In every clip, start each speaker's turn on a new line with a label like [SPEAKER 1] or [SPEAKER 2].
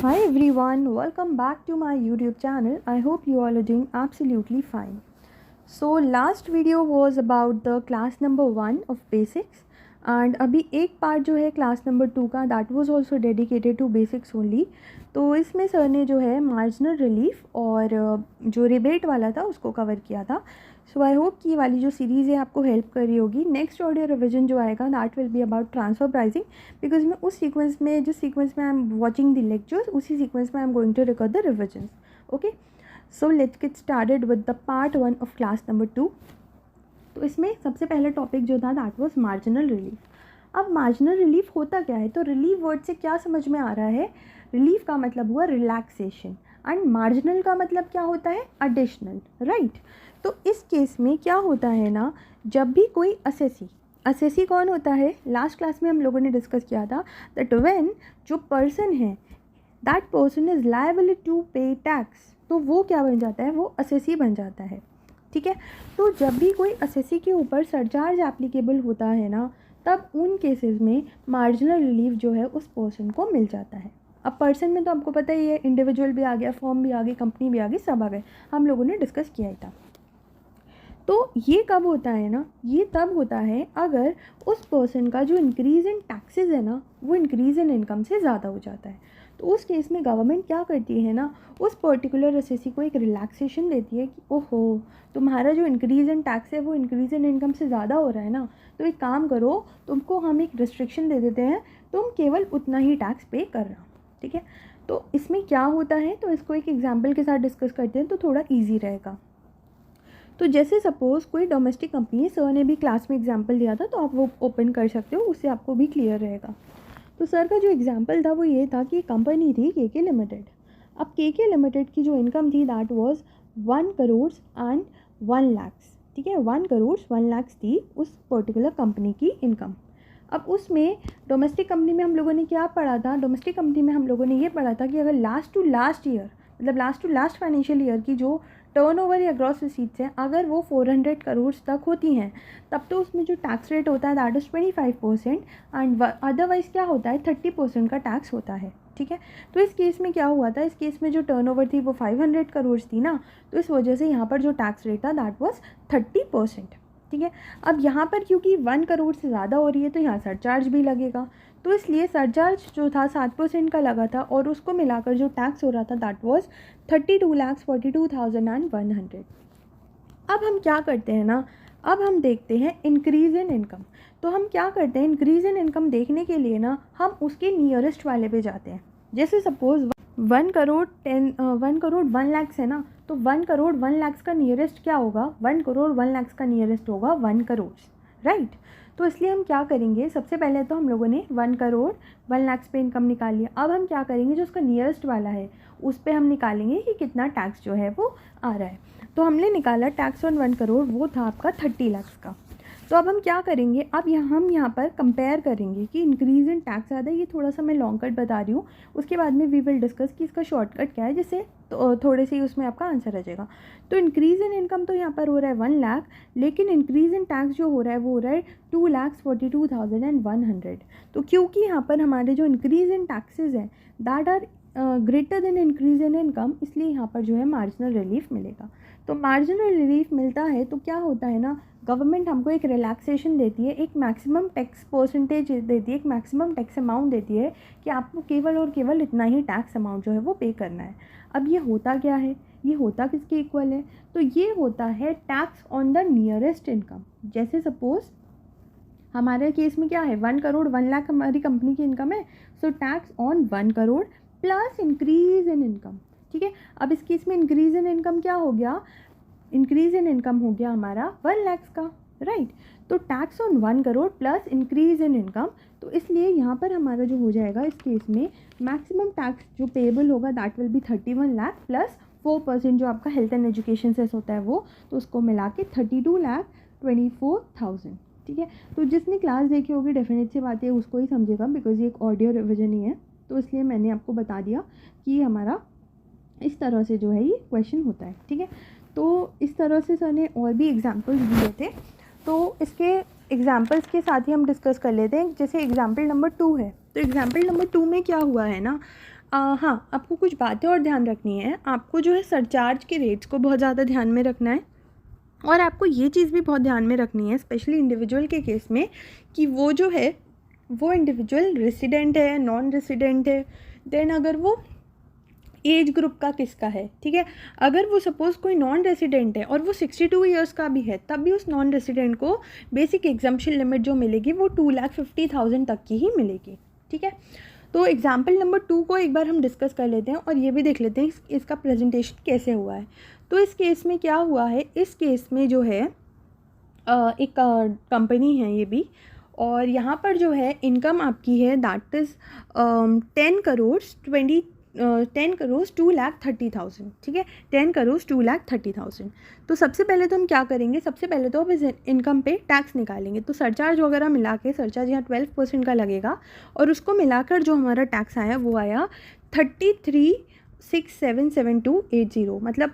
[SPEAKER 1] Hi everyone, welcome back to my YouTube channel. I hope you all are doing absolutely fine. So last video was about the class number 1 of basics and अभी एक part जो है class number 2 का that was also dedicated to basics only. तो इसमें sir ने जो है मार्जिनल रिलीफ और जो रिबेट वाला था उसको कवर किया था. सो आई होप कि वाली जो सीरीज़ है आपको हेल्प कर रही होगी. नेक्स्ट ऑडियो रिविजन जो आएगा that will be about transfer pricing, because मैं उस सीक्वेंस में जिस सीक्वेंस में I am watching the lectures उसी सीक्वेंस में I am going to record the revisions. Okay, so let's get started with the part 1 of class number 2. तो इसमें सबसे पहला टॉपिक जो था दैट वाज मार्जिनल रिलीफ. अब मार्जिनल रिलीफ होता क्या है? तो रिलीफ वर्ड से क्या समझ में आ रहा है? रिलीफ का मतलब हुआ रिलैक्सेशन एंड मार्जिनल का मतलब क्या होता है? Additional, right. तो इस केस में क्या होता है ना, जब भी कोई असेसी कौन होता है? लास्ट क्लास में हम लोगों ने डिस्कस किया था दैट व्हेन जो पर्सन है that person is liable to pay tax, तो वो क्या बन जाता है? वो असेसी बन जाता है. ठीक है, तो जब भी कोई असेसी के ऊपर सरचार्ज एप्लीकेबल होता है ना, तब उन केसेस में मार्जिनल रिलीफ जो है उस पर्सन को मिल जाता है. अब पर्सन में तो आपको पता ही है, इंडिविजुअल भी आ गया, फर्म भी आ गई, कंपनी भी आ गई, सब आ गए, हम लोगों ने डिस्कस किया ही था. तो ये कब होता है ना, ये तब होता है अगर उस पर्सन का जो इंक्रीज़ इन टैक्सेस है ना वो इंक्रीज़ इन इनकम से ज़्यादा हो जाता है. तो उस केस में गवर्नमेंट क्या करती है ना, उस पर्टिकुलर असेसी को एक रिलैक्सेशन देती है कि ओहो तुम्हारा जो इंक्रीज़ इन टैक्स है वो इंक्रीज़ इन इनकम से ज़्यादा हो रहा है ना, तो एक काम करो, तुमको हम एक रिस्ट्रिक्शन दे देते हैं, तुम केवल उतना ही टैक्स पे कर रहा. ठीक है, तो इसमें क्या होता है, तो इसको एक एग्जाम्पल के साथ डिस्कस करते हैं तो थोड़ा ईजी रहेगा. तो जैसे सपोज़ कोई डोमेस्टिक कंपनी, सर ने भी क्लास में एग्जांपल दिया था तो आप वो ओपन कर सकते हो, उससे आपको भी क्लियर रहेगा. तो सर का जो एग्जांपल था वो ये था कि कंपनी थी के लिमिटेड. अब के लिमिटेड की जो इनकम थी that was 1 crore and 1 lakh. ठीक है, 1 करोड़ 1 लाख थी उस पर्टिकुलर कंपनी की इनकम. अब उसमें डोमेस्टिक कंपनी में हम लोगों ने क्या पढ़ा था? डोमेस्टिक कंपनी में हम लोगों ने ये पढ़ा था कि अगर लास्ट टू लास्ट ईयर, मतलब last to last financial year की जो टर्नओवर या ग्रॉस रिसीट्स हैं, अगर वो 400 करोड़ तक होती हैं, तब तो उसमें जो टैक्स रेट होता है दैट इज़ 25% एंड अदरवाइज़ क्या होता है? 30% का टैक्स होता है. ठीक है, तो इस केस में क्या हुआ था? इस केस में जो टर्नओवर थी वो 500 करोड़ थी ना, तो इस वजह से यहाँ पर जो टैक्स रेट था दैट वाज 30%. ठीक है, अब यहाँ पर क्योंकि 1 करोड़ से ज़्यादा हो रही है तो यहाँ सरचार्ज भी लगेगा, तो इसलिए सरचार्ज जो था 7% का लगा था और उसको मिलाकर जो टैक्स हो रहा था दैट वाज 32,42,100. अब हम क्या करते हैं ना, अब हम देखते हैं इंक्रीज़ इन इनकम. तो हम क्या करते हैं, इंक्रीज़ इन इनकम देखने के लिए ना हम उसके नियरेस्ट वाले पे जाते हैं. जैसे सपोज़ 1 करोड़ 1 लाख है ना, तो 1 करोड़ 1 लाख का नियरेस्ट क्या होगा? 1 करोड़ 1 लाख का नियरेस्ट होगा 1 करोड़, राइट. तो इसलिए हम क्या करेंगे, सबसे पहले तो हम लोगों ने 1 करोड़ 1 लाख पे इनकम निकाल लिया. अब हम क्या करेंगे, जो उसका नियरेस्ट वाला है उस पर हम निकालेंगे कि कितना टैक्स जो है वो आ रहा है. तो हमने निकाला टैक्स ऑन 1 करोड़, वो था आपका 30 लाख का. तो अब हम क्या करेंगे, अब हम यहाँ पर कंपेयर करेंगे कि इंक्रीज़ इन टैक्स ज़्यादा. ये थोड़ा सा मैं लॉन्ग कट बता रही हूँ, उसके बाद में वी विल डिस्कस कि इसका शॉर्टकट क्या है, जिससे तो थोड़े से ही उसमें आपका आंसर आ जाएगा. तो इंक्रीज़ इन इनकम तो यहाँ पर हो रहा है 1 लाख, लेकिन इंक्रीज़ इन टैक्स जो हो रहा है वो हो रहा है 2,42,100. तो क्योंकि यहाँ पर हमारे जो इंक्रीज़ इन टैक्सेस हैं that are greater than increase in income, इसलिए यहाँ पर जो है मार्जिनल रिलीफ मिलेगा. तो मार्जिनल रिलीफ मिलता है तो क्या होता है ना, गवर्नमेंट हमको एक रिलैक्सेशन देती है, एक मैक्सिमम टैक्स परसेंटेज देती है, एक मैक्सिमम टैक्स अमाउंट देती है कि आपको केवल और केवल इतना ही टैक्स अमाउंट जो है वो पे करना है. अब ये होता क्या है, ये होता किसके इक्वल है? तो ये होता है tax on the nearest income. जैसे सपोज़ हमारे केस में क्या है, 1 करोड़ 1 लाख हमारी कंपनी की इनकम है, so tax on 1 crore plus increase in income. ठीक है, अब इस केस में इंक्रीज़ इन इनकम क्या हो गया? इंक्रीज़ इन इनकम हो गया हमारा 1 लाख का, राइट. तो tax on 1 crore plus increase in income, तो इसलिए यहाँ पर हमारा जो हो जाएगा इस केस में मैक्सिमम टैक्स जो पेएबल होगा that will B 31 lakh plus 4% जो आपका हेल्थ एंड एजुकेशन सेस होता है वो, तो उसको मिला के 32,24,000. ठीक है, तो जिसने क्लास देखी होगी डेफिनेट सी बात है उसको ही समझेगा, बिकॉज ये एक ऑडियो रिविजन ही है, तो इसलिए मैंने आपको बता दिया कि हमारा इस तरह से जो है ये क्वेश्चन होता है. ठीक है, तो इस तरह से सर ने और भी एग्जांपल्स दिए थे, तो इसके एग्जांपल्स के साथ ही हम डिस्कस कर लेते हैं. जैसे एग्जांपल नंबर 2 है, तो एग्जांपल नंबर 2 में क्या हुआ है ना, हाँ, आपको कुछ बातें और ध्यान रखनी है। आपको जो है सरचार्ज के रेट्स को बहुत ज़्यादा ध्यान में रखना है, और आपको ये चीज़ भी बहुत ध्यान में रखनी है स्पेशली इंडिविजुअल के केस में कि वो जो है वो इंडिविजुअल रेसिडेंट है, नॉन रेसिडेंट है, देन अगर वो एज ग्रुप का किसका है, ठीक है। अगर वो सपोज़ कोई नॉन रेसिडेंट है और वो 62 ईयर्स का भी है, तब भी उस नॉन रेसिडेंट को बेसिक एग्जम्पशन लिमिट जो मिलेगी वो 2,50,000 तक की ही मिलेगी, ठीक है। तो एग्जाम्पल नंबर 2 को एक बार हम डिस्कस कर लेते हैं और ये भी देख लेते हैं इसका प्रेजेंटेशन कैसे हुआ है। तो इस केस में क्या हुआ है, इस केस में जो है एक कंपनी है ये भी, और यहाँ पर जो है इनकम आपकी है दैट इज़ 10 करोड़ 2,30,000, ठीक है। 10 करोड़ 2,30,000। तो सबसे पहले तो हम क्या करेंगे, सबसे पहले तो अब इस इनकम पे टैक्स निकालेंगे। तो सरचार्ज वगैरह मिला के, सरचार्ज यहाँ 12% का लगेगा और उसको मिलाकर जो हमारा टैक्स आया वो आया 33,677280, मतलब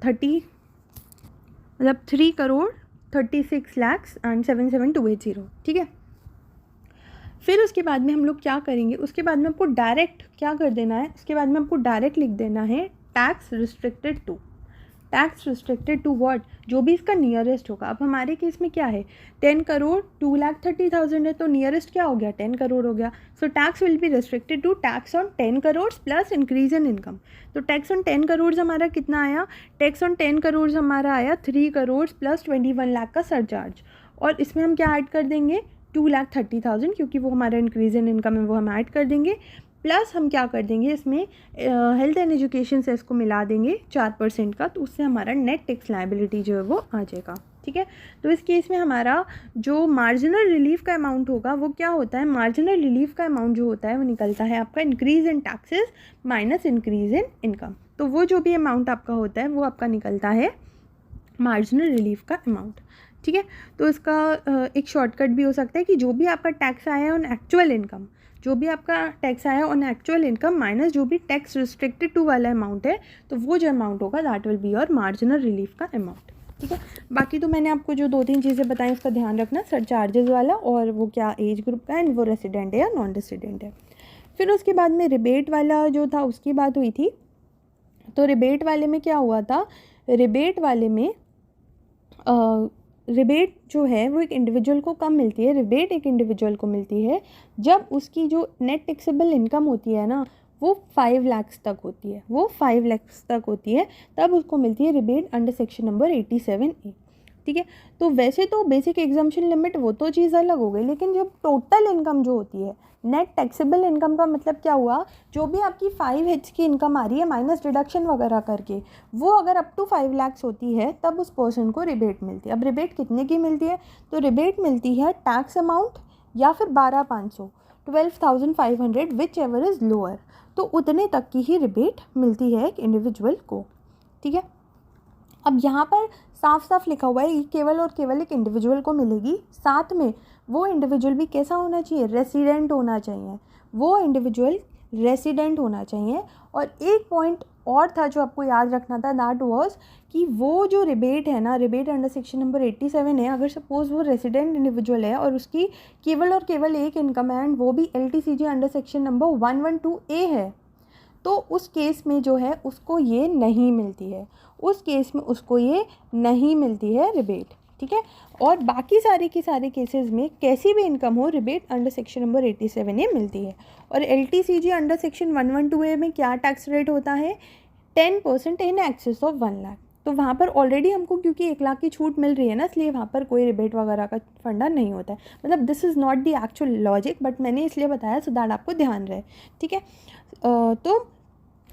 [SPEAKER 1] 3,36,67,280, ठीक है। फिर उसके बाद में हम लोग क्या करेंगे, उसके बाद में आपको डायरेक्ट क्या कर देना है, उसके बाद में आपको डायरेक्ट लिख देना है tax restricted to. Tax restricted to what, जो भी इसका नियरेस्ट होगा। अब हमारे केस में क्या है, 10 करोड़ 2,30,000 है, तो नियरेस्ट क्या हो गया, 10 करोड़ हो गया। So tax will be restricted to tax on 10 crore plus increase in income. तो टैक्स ऑन 10 करोड़ हमारा कितना आया, टैक्स ऑन 10 करोड़ हमारा आया 3 करोड़ प्लस 21 लाख का सरचार्ज, और इसमें हम क्या ऐड कर देंगे 2,30,000, क्योंकि वो हमारा इंक्रीज इन इनकम है वो हम ऐड कर देंगे। प्लस हम क्या कर देंगे इसमें हेल्थ एंड एजुकेशन से इसको मिला देंगे 4% का, तो उससे हमारा नेट टैक्स लायबिलिटी जो है वो आ जाएगा, ठीक है। तो इस केस में हमारा जो मार्जिनल रिलीफ का अमाउंट होगा वो क्या होता है, मार्जिनल रिलीफ का अमाउंट जो होता है वो निकलता है आपका increase in taxes minus increase in income. तो वो जो भी अमाउंट आपका होता है वो आपका निकलता है मार्जिनल रिलीफ का अमाउंट, ठीक है। तो इसका एक शॉर्टकट भी हो सकता है कि जो भी आपका टैक्स आया है ऑन एक्चुअल इनकम, जो भी आपका टैक्स आया ऑन एक्चुअल इनकम माइनस जो भी टैक्स रिस्ट्रिक्टेड टू वाला अमाउंट है, तो वो जो अमाउंट होगा that will be your marginal relief का अमाउंट, ठीक है। बाकी तो मैंने आपको जो 2-3 चीज़ें बताई उसका ध्यान रखना, सरचार्जेस वाला और वो क्या एज ग्रुप का एंड वो रेसिडेंट है या नॉन रेसिडेंट है। फिर उसके बाद में रिबेट वाला जो था उसकी बात हुई थी। तो रिबेट वाले में क्या हुआ था, रिबेट वाले में रिबेट जो है वो एक इंडिविजुअल को कम मिलती है, रिबेट एक इंडिविजुअल को मिलती है जब उसकी जो नेट टैक्सेबल इनकम होती है ना वो 5 लाख तक होती है, वो 5 लाख तक होती है, तब उसको मिलती है rebate under section number 87A, ठीक है। तो वैसे तो बेसिक एग्जम्पशन लिमिट वो तो चीज़ अलग हो गई, लेकिन जब टोटल इनकम जो होती है, नेट टैक्सेबल इनकम का मतलब क्या हुआ, जो भी आपकी 5 की इनकम आ रही है माइनस डिडक्शन वगैरह करके, वो अगर अप टू 5 लाख होती है तब उस पर्सन को रिबेट मिलती है। अब रिबेट कितने की मिलती है, तो रिबेट मिलती है टैक्स अमाउंट या फिर 12,500 12,500 विच एवर इज़ लोअर, तो उतने तक की ही रिबेट मिलती है एक इंडिविजुअल को, ठीक है। अब यहाँ पर साफ साफ लिखा हुआ है ये केवल और केवल एक इंडिविजुअल को मिलेगी, साथ में वो इंडिविजुअल भी कैसा होना चाहिए, रेसिडेंट होना चाहिए, वो इंडिविजुअल रेसिडेंट होना चाहिए। और एक पॉइंट और था जो आपको याद रखना था, दैट वाज कि वो जो रिबेट है ना, रिबेट अंडर सेक्शन नंबर 87 है, अगर सपोज़ वो रेसिडेंट इंडिविजुअल है और उसकी केवल और केवल एक इनकम है एंड वो भी LTCG under section number 112A है, तो उस केस में जो है उसको ये नहीं मिलती है, उस केस में उसको ये नहीं मिलती है रिबेट, ठीक है। और बाकी सारे के सारे केसेस में कैसी भी इनकम हो rebate under section number 87A मिलती है। और LTCG अंडर सेक्शन 112A में क्या टैक्स रेट होता है, 10% इन एक्सेस ऑफ 1 लाख। तो वहाँ पर ऑलरेडी हमको क्योंकि 1 लाख की छूट मिल रही है ना, इसलिए वहाँ पर कोई रिबेट वगैरह का फंडा नहीं होता है। मतलब this is not the actual logic, but मैंने इसलिए बताया सो दैट आपको ध्यान रहे, ठीक है। तो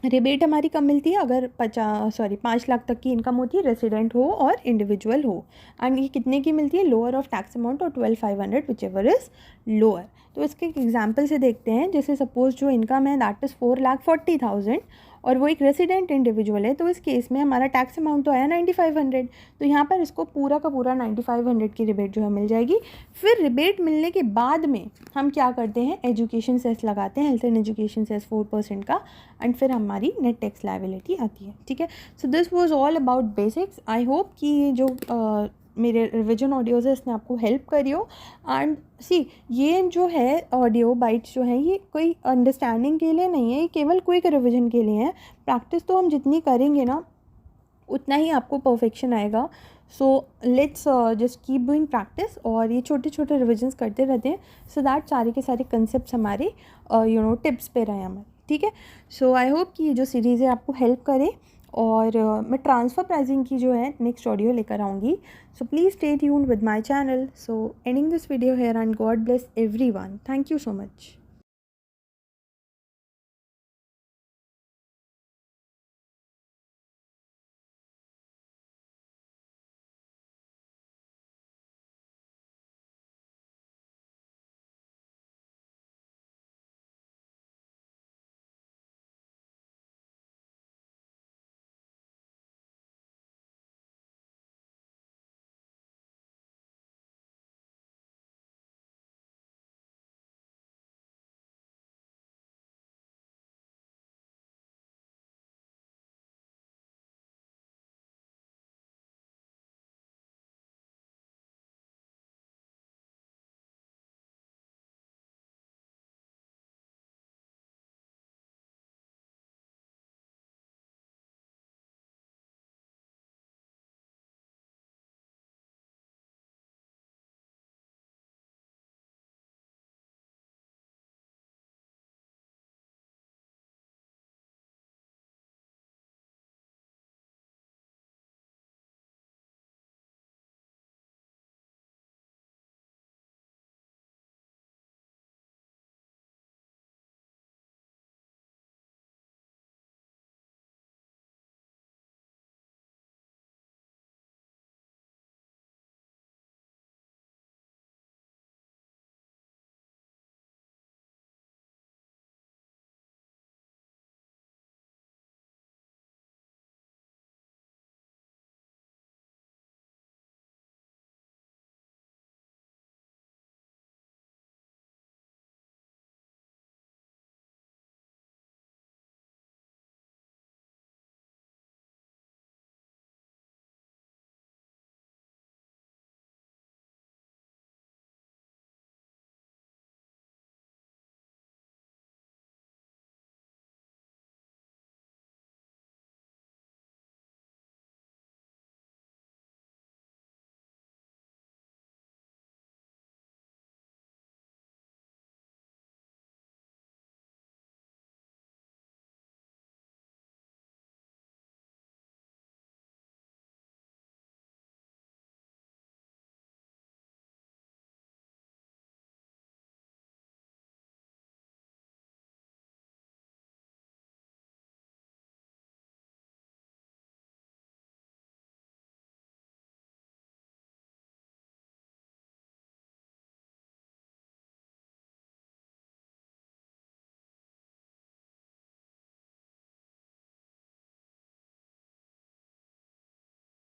[SPEAKER 1] रिबेट हमारी कम मिलती है अगर 5 लाख तक की इनकम होती है, रेसिडेंट हो और इंडिविजुअल हो, एंड ये कितने की मिलती है, लोअर ऑफ टैक्स अमाउंट और 12,500 विच एवर इज़ लोअर। तो इसके एक एग्जाम्पल से देखते हैं, जैसे सपोज जो इनकम है दैट इज़ 4,40,000 और वो एक रेसिडेंट इंडिविजुअल है, तो इस केस में हमारा टैक्स अमाउंट तो आया 9,500, तो यहाँ पर इसको पूरा का पूरा 9,500 की रिबेट जो है मिल जाएगी। फिर रिबेट मिलने के बाद में हम क्या करते हैं, एजुकेशन सेस लगाते हैं, हेल्थ एंड एजुकेशन सेस 4% का, एंड फिर हमारी नेट टैक्स लायबिलिटी आती है, ठीक है। So this was all about basics. I hope कि ये जो मेरे रिविजन ऑडियोज़ है इसने आपको हेल्प करी हो। एंड सी ये जो है ऑडियो बाइट्स जो हैं ये कोई अंडरस्टैंडिंग के लिए नहीं है, ये केवल क्विक रिविजन के लिए है। प्रैक्टिस तो हम जितनी करेंगे ना उतना ही आपको परफेक्शन आएगा। So let's just keep doing practice और ये छोटे छोटे रिविजन्स करते रहते हैं सो दैट सारे के सारे कंसेप्ट हमारे टिप्स पे रहे हमारे, ठीक है। सो आई होप कि ये जो सीरीज़ है आपको हेल्प करे और मैं ट्रांसफ़र प्राइसिंग की जो है नेक्स्ट ऑडियो लेकर आऊँगी। So please stay tuned with my channel. So ending this video hair and God bless everyone. Thank you so much.